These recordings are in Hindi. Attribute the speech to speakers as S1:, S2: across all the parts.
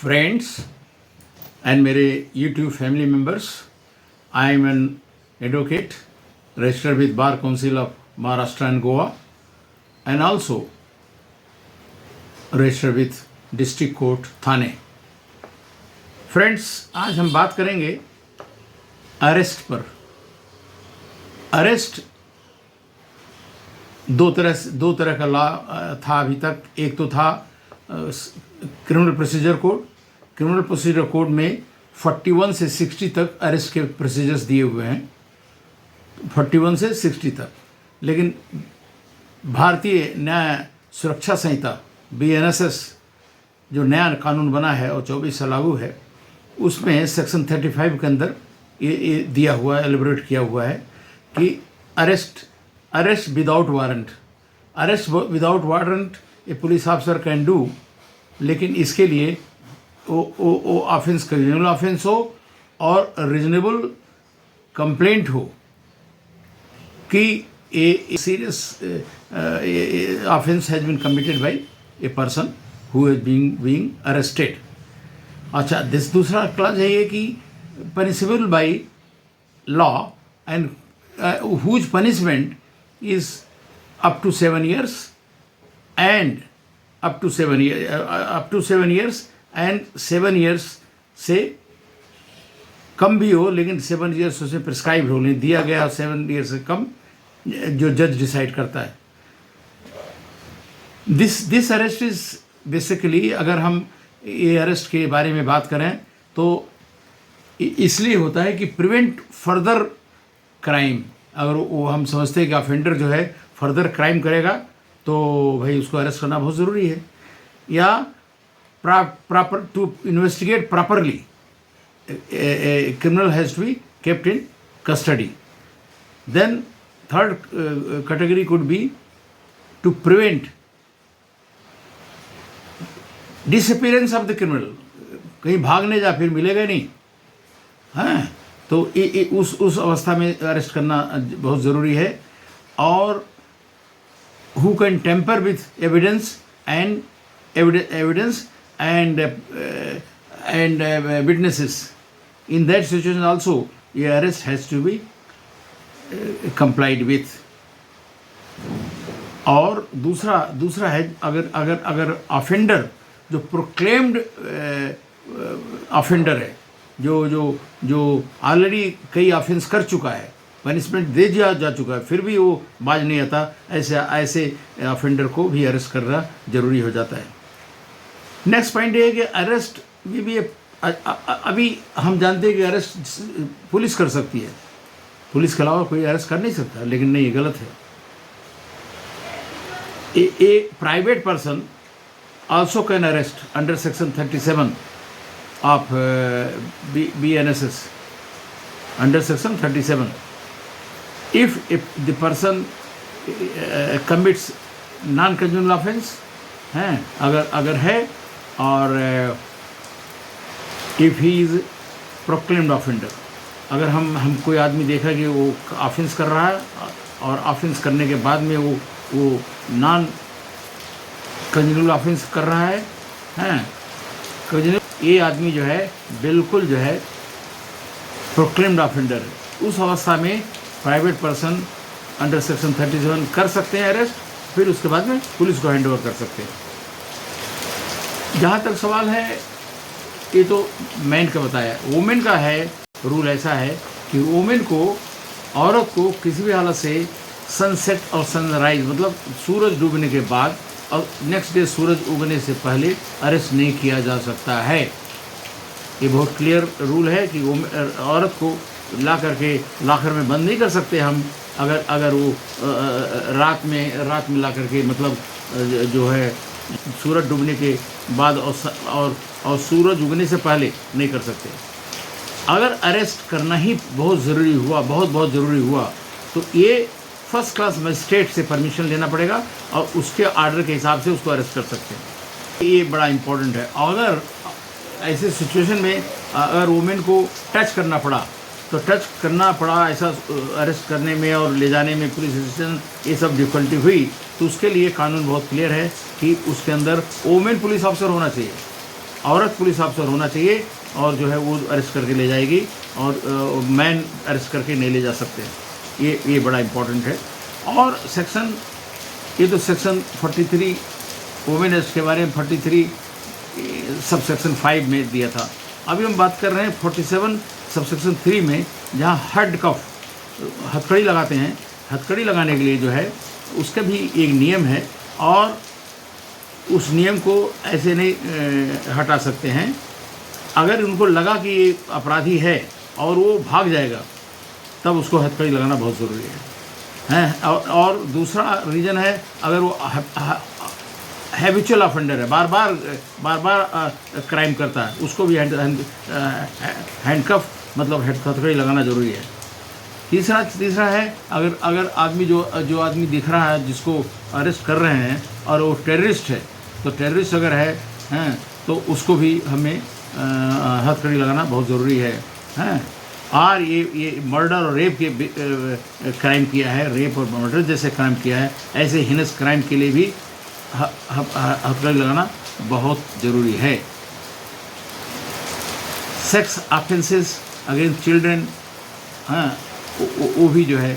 S1: friends and मेरे YouTube family members, I am an advocate registered with Bar Council of Maharashtra and Goa and also registered with District Court Thane. Friends, आज हम बात करेंगे अरेस्ट पर. अरेस्ट दो तरह का लॉ था अभी तक. एक तो था criminal procedure code. Criminal procedure code में 41 से 60 तक अरेस्ट के प्रोसीजर्स दिए हुए हैं, 41 से 60 तक. लेकिन भारतीय न्याय सुरक्षा संहिता BNSS जो नया कानून बना है और 24 से लागू है, उसमें सेक्शन 35 के अंदर ये दिया हुआ है, एलिबरेट किया हुआ है कि arrest without warrant. Arrest without warrant A police officer can do, लेकिन इसके लिए वो ऑफेंस क्रिमिनल ऑफेंस हो और रीजनेबल कंप्लेंट हो कि a serious offence has been committed by a person who is being arrested. अच्छा, दूसरा क्लॉज है ये कि punishable by law and whose punishment is up to 7 years and up to 7 years and 7 years से कम भी हो, लेकिन 7 years उसे प्रिस्क्राइब हो नहीं दिया गया. 7 years से कम जो जज डिसाइड करता है. दिस अरेस्ट इज बेसिकली, अगर हम ये अरेस्ट के बारे में बात करें तो इसलिए होता है कि प्रिवेंट फर्दर क्राइम. अगर वो हम समझते हैं कि ऑफेंडर जो है फर्दर क्राइम करेगा तो भाई उसको अरेस्ट करना बहुत ज़रूरी है. या proper to investigate properly criminal has to be kept in custody. Then third category could be to prevent disappearance of the criminal. कहीं भागने जा फिर मिलेगा नहीं, हाँ, तो उस अवस्था में अरेस्ट करना बहुत ज़रूरी है. और who can tamper with evidence and witnesses. In that situation also ये arrest has to be complied with. और दूसरा है, अगर ऑफेंडर जो प्रोक्लेम्ड ऑफेंडर है, जो ऑलरेडी कई ऑफेंस कर चुका है, पनिशमेंट दे जा चुका है, फिर भी वो बाज नहीं आता, ऐसे ऑफेंडर को भी अरेस्ट करना जरूरी हो जाता है. नेक्स्ट पॉइंट ये है कि अरेस्ट भी अभी हम जानते हैं कि अरेस्ट पुलिस कर सकती है, पुलिस के अलावा कोई अरेस्ट कर नहीं सकता, लेकिन नहीं, ये गलत है. A private person also can arrest under section 37 of BNSS, under section 37, if the person commits non-congenital offense है, अगर है, और if he is proclaimed offender. अगर हम कोई आदमी देखा कि वो ऑफेंस कर रहा है और ऑफेंस करने के बाद में वो नॉन कंजेनिटल ऑफेंस कर रहा है, हैं, ये आदमी जो है बिल्कुल जो है प्रोक्लेम्ड ऑफेंडर है. उस अवस्था में प्राइवेट पर्सन अंडर सेक्शन 37 कर सकते हैं अरेस्ट, फिर उसके बाद में पुलिस को हैंड ओवर कर सकते हैं. जहाँ तक सवाल है, ये तो मैन का बताया. वुमेन का है, रूल ऐसा है कि वुमेन को, औरत को किसी भी हालत से सनसेट और सनराइज, मतलब सूरज डूबने के बाद और नेक्स्ट डे सूरज उगने से पहले अरेस्ट नहीं किया जा सकता है. ये बहुत क्लियर रूल है कि वो औरत को ला करके लाकर में बंद नहीं कर सकते हम, अगर वो रात में ला करके, मतलब जो है सूरज डूबने के बाद और सूरज उगने से पहले नहीं कर सकते. अगर अरेस्ट करना ही बहुत ज़रूरी हुआ, बहुत ज़रूरी हुआ, तो ये फर्स्ट क्लास मजिस्ट्रेट से परमिशन लेना पड़ेगा और उसके ऑर्डर के हिसाब से उसको अरेस्ट कर सकते हैं. ये बड़ा इम्पोर्टेंट है. अगर ऐसे सिचुएशन में अगर वुमेन को टच करना पड़ा, तो टच करना पड़ा ऐसा अरेस्ट करने में और ले जाने में पुलिस स्टेशन, ये सब डिफ़िकल्टी हुई, तो उसके लिए कानून बहुत क्लियर है कि उसके अंदर वुमेन पुलिस ऑफिसर होना चाहिए. औरत पुलिस ऑफिसर होना चाहिए और जो है वो अरेस्ट करके ले जाएगी, और मैन अरेस्ट करके नहीं ले जा सकते। ये बड़ा इम्पोर्टेंट है। और सेक्शन, ये तो सेक्शन 43 वुमेन एक्ट के बारे में 43 सब सेक्शन 5 में दिया था। अभी हम बात कर रहे हैं 47 सब सेक्शन 3 में, जहाँ हेड कफ हथकड़ी लगाते हैं। हथकड़ी लगाने के लिए जो है उसका भी एक नियम है, और उस नियम को ऐसे नहीं हटा सकते हैं। अगर उनको लगा कि ये अपराधी है और वो भाग जाएगा, तब उसको हथकड़ी लगाना बहुत ज़रूरी है। और दूसरा रीज़न है, अगर वो हैबिचुअल ऑफेंडर है, बार बार क्राइम करता है, उसको भी हैंडकफ मतलब हथकड़ी लगाना ज़रूरी है। तीसरा है, अगर आदमी जो आदमी दिख रहा है जिसको अरेस्ट कर रहे हैं और वो टेररिस्ट है, तो टेररिस्ट अगर है तो उसको भी हमें हथकड़ी लगाना बहुत ज़रूरी है। और ये मर्डर और रेप के क्राइम किया है, रेप और मर्डर जैसे क्राइम किया है, ऐसे हिनस क्राइम के लिए भी हथकड़ी लगाना बहुत ज़रूरी है। सेक्स ऑफेंसेस अगेंस्ट चिल्ड्रेन, वो भी जो है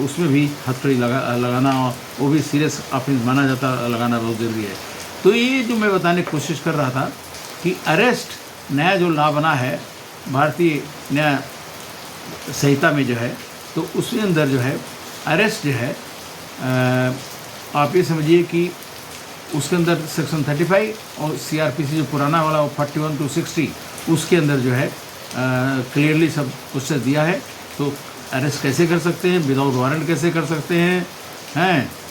S1: उसमें भी हथकड़ी लगाना, और वो भी सीरियस ऑफेंस माना जाता, लगाना बहुत ज़रूरी है। तो ये जो मैं बताने की कोशिश कर रहा था कि अरेस्ट नया जो लॉ बना है भारतीय न्याय संहिता में जो है, तो उसके अंदर जो है अरेस्ट जो है, आप ये समझिए कि उसके अंदर सेक्शन 35 और CRPC जो पुराना वाला वो 41 to 60, उसके अंदर जो है क्लियरली सब कुछ दिया है। तो अरेस्ट कैसे कर सकते हैं, विदाउट वारंट कैसे कर सकते हैं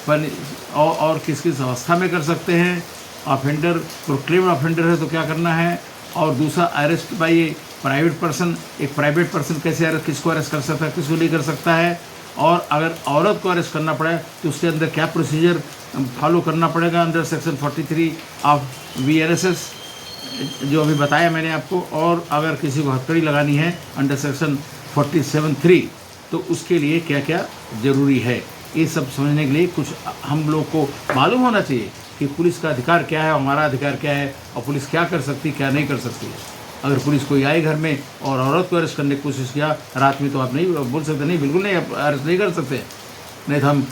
S1: पर और किस किस अवस्था में कर सकते हैं, ऑफेंडर प्रोक्लेम्ड ऑफेंडर है तो क्या करना है, और दूसरा अरेस्ट बाय ए प्राइवेट पर्सन, एक प्राइवेट पर्सन कैसे अरेस्ट, किसको अरेस्ट कर सकता है, किसको नहीं कर सकता है, और अगर औरत को अरेस्ट करना पड़े तो उसके अंदर क्या प्रोसीजर फॉलो करना पड़ेगा अंडर सेक्शन 43 ऑफ VRSS जो अभी बताया मैंने आपको। और अगर किसी को हथकड़ी लगानी है अंडर सेक्शन 47(3) तो उसके लिए क्या क्या ज़रूरी है, ये सब समझने के लिए कुछ हम लोग को मालूम होना चाहिए कि पुलिस का अधिकार क्या है, हमारा अधिकार क्या है, और पुलिस क्या कर सकती क्या नहीं कर सकती है। अगर पुलिस कोई आए घर में और औरत को अरेस्ट करने की कोशिश किया रात में, तो आप नहीं बोल सकते, नहीं बिल्कुल नहीं, आप अरेस्ट नहीं कर सकते। नहीं तो हम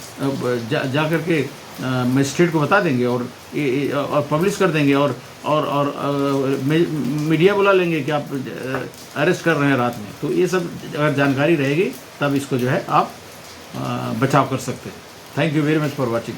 S1: जा कर के मजिस्ट्रेट को बता देंगे और पब्लिश कर देंगे, और मीडिया बुला लेंगे कि आप अरेस्ट कर रहे हैं रात में। तो ये सब अगर जानकारी रहेगी तब इसको जो है आप बचाव कर सकते हैं। Thank you very much for watching.